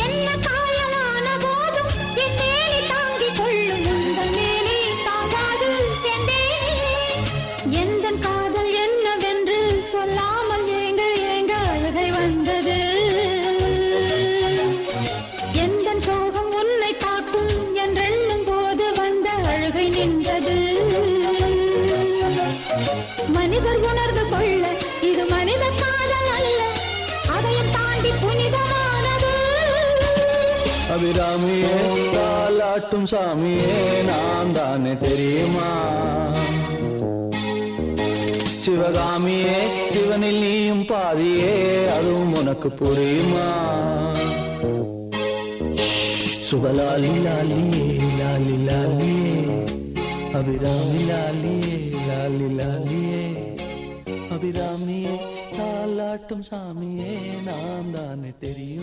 என்ன காயலான போதும் என் மேனி தாங்கிக் கொள்ளும் உங்கள் மேனி தாங்காது சென்றேனே. எந்தன் காதல் என்னவென்று சொல்லாமல் ஏங்க ஏங்க அழுகை வந்தது. எந்தன் சோகம் உன்னை தாக்கும் என்றெண்ணும் போது வந்த அழுகை நின்றது. மனிதர் உணர்ந்து கொள்ள இது மனித காதல் அல்ல, அதையும் தாண்டி புனிதமானது. அபிராமியே தாலாட்டும் சாமியே நான் தானே தெரியுமா? சிவகாமியே சிவனில் நீயும் பாதியே அதுவும் உனக்கு புரியுமா? சுபலாலி லாலியே லாலி லாலியே அபிராமி லாலியே லாலி லாலியே அபிராமியே தாலாட்டும் சாமியே நான் தானே தெரியும்.